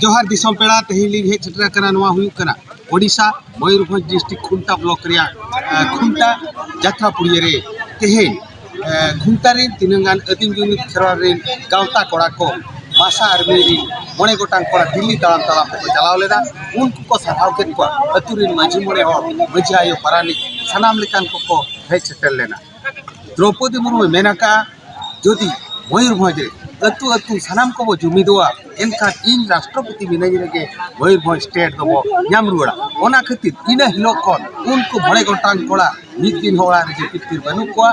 जोहार दिसम पेड़ा तेहिली हे छटरा कना नवा हुई कना ओडिशा मयूरभंज डिस्ट्रिक्ट खुंटा ब्लॉक रिया खुंटा जात्रापुरिया रे तेहेन खुंटा रे तिनंगान अदिम जुमित खेरवार रे गावता कोड़ा को मासा आर्मी रे मोने गोटांग कोड़ा दिल्ली तालाम तालाम पे चलाव लेदा उनको को सराव के को अतुरिन माझी मोने हो मझी आयो परानी सनाम लेकान को हे छटल लेना द्रौपदी मुर्मू मेनका जोदी मयूरभंज अतु अतु सनाम को जुमिदवा एनका इन राष्ट्रपति बिनाई रे मयूरभंज स्टेट दबो नाम रुड़ा ओना खातिर इन हिलो कोन उनको बड़े गोटांग कोड़ा मिद दिन होड़ा रे पितिर बनु को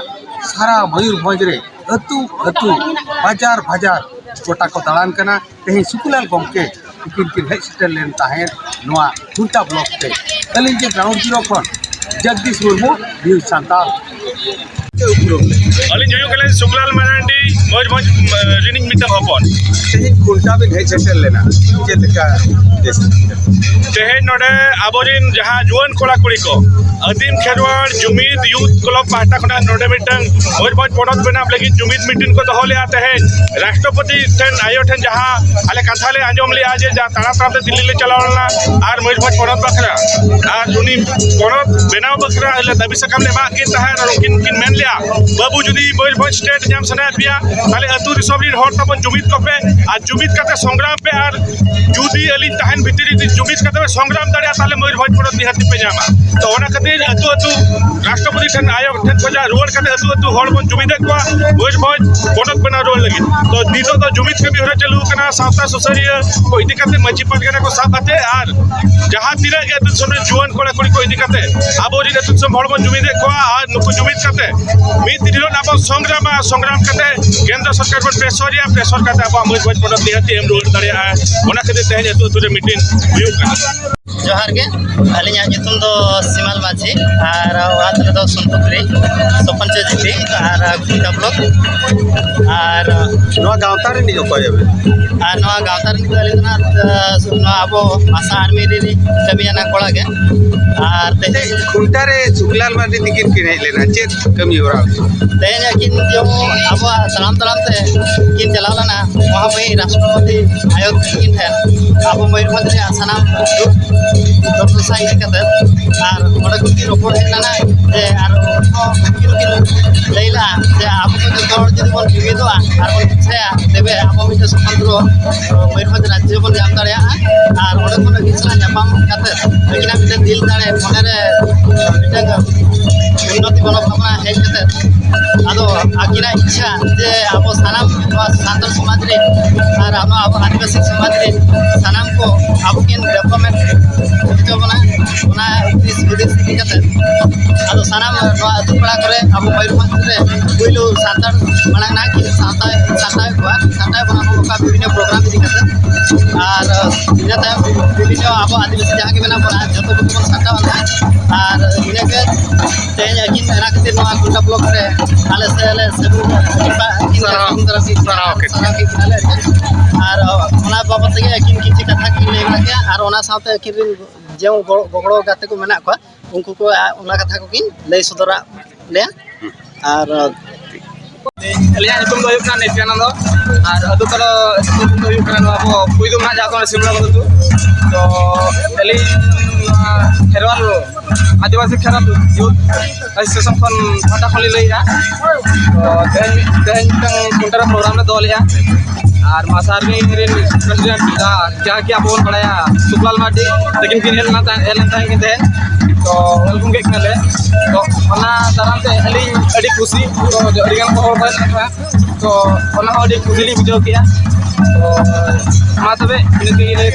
सारा मयूरभंज रे अतु अतु बाजार बाजार गोटा को दालान कना तेहि सुकुलाल गमके किन हेज सेटल लेन ताहेन नोआ खुंटा ब्लॉक पे अलिन जे ग्राउंड जीरो कोन जगदीश मुर्मू न्यूज सांताल अलिन जयो कले सुकुलाल मारांडी मयूरभंज रिनिंग मिटन हपन तेहि खुंटा बिन हेज सेटल लेना जेतका तेहे नोडे आबोरिन जहां जुआन कोड़ा कुड़ी को अदीम खेरवाड़ जुमिद यूथ क्लब पाहटा खना नोडे मिटन मयूरभंज पड़त बनाब लगी जुमिद मीटिंग को दहो ले आते हैं राष्ट्रपति ठन आयो ठन जहां आले कथा ले आंजम ले आज जा ताना ताना दिल्ली ले चलावलना आर मयूरभंज पड़त बखरा आर उनी पड़त बनाव बखरा ले दबी सकम ले मा किन तहा और किन मेन लिया बाबू जुदी मयूरभंज स्टेट जाम सना पिया ताले अतु रिसोबरी हर तबन जुमिद को पे आज जुमिद काते संग्राम पे आर जुदी अली तहन भितरी जुमिद काते संग्राम दाड़िया ताले मयूरभंज पड़त निहाती पे जामा तो ओना खातिर अतु अतु राष्ट्रपति ठन आयो ठन खोजा रोड काते अतु अतु हर बन जुमिद को मयूरभंज पड़त बना रोड लगी तो दीदो तो जुमिद के बिहरा चलू कना सावता सुसरिया को इदी काते मची पटगना को साबाते आर जहां तिरा के अतु समय जुआन कोड़ा कोड़ी को इदी काते आबोरी अतु सम हर बन जुमिद को आर नुकु जुमिद काते मिद दिनो नाबो संग्राम काते केंद्र सरकार पर प्रेशर काते अब मयूरभंज पड़त निहाती एम रोड दाड़िया ओना खातिर तेहे अतु अतु रे मीटिंग हुई जोहार के अलिया नितुम दो सिमाल माझी और वात रे दो सुनपुरी सरपंच जीपी और खुंटा ब्लॉक और नवा गावता रे नियो को जेबे और नवा गावता रे नियो लेना नवा अबो आशा आर्मी रे कमियाना कोड़ा के और ते खुंटा रे सुकुलाल मार्डी तिकिन किन लेना चेत कमी हो रहा ते किन जो अब सलाम ते किन चलावलना वहां पे राष्ट्रपति आयोग किन है अब मयूरभंज रे सनाम डॉक्टर साइड कते आर ओडे को रिपोर्ट हेलाना जे आर किन लेला जे आप को जोड़ जदी बोल जुमिदो आर बोल से देबे आप मिटे स्वतंत्र मयूरभंज राज्य बोल जाम दाड़िया आर ओडे को किसला जापाम कते लेकिन मिटे दिल दाड़े मने रे मिटे उन्नति मनोभावना हेज कते आदो आकिना इच्छा जे आप सनाम सांतल समाज रे आर हम आदिवासी समाज रे सनाम को आप किन डेवलपमेंट बना इस विदेश कते आदो सनाम अतु पड़ा करे अब मयूरभंज रे पहिलो सांतार माना ना कि सांता बना का विभिन्न प्रोग्राम इदी कते और इनाते विभिन्न अब आदिवासी जहां के बना बना जतो को सांता बना और इने के तेज किन ना खातिर नवा खुंटा ब्लॉक रे आले से सेबु सराव के किनाले और ओना बाबत के किन किछि कथा कि लेला के और ओना साथे किन जो गगड़ो गाते को मेना को उनको को ओना कथा को किन लय सदरा ले और एलिया नितुम दो हुकना नित्यानंद और अदु कलो नितुम दो हुकना अब पुइदुम ना जातो सिमला बदतु तो एली खेरवाल आदिवासी खेरवाल यूथ एसोसिएशन खन फाटा खली लइया तो तेन कुंटारा प्रोग्राम ले दो लिया और मासारमी रेन प्रेसिडेंट जहाँ की आप बड़ाया सुकुलाल मार्डी लेकिन किन हेलना किन थे तो वेलकम के कले तो ओना दाराम ते अली अडी खुशी तो अडिगान को होर तो ओना अडी खुशी ली बुझो किया तो मा तबे इनके ले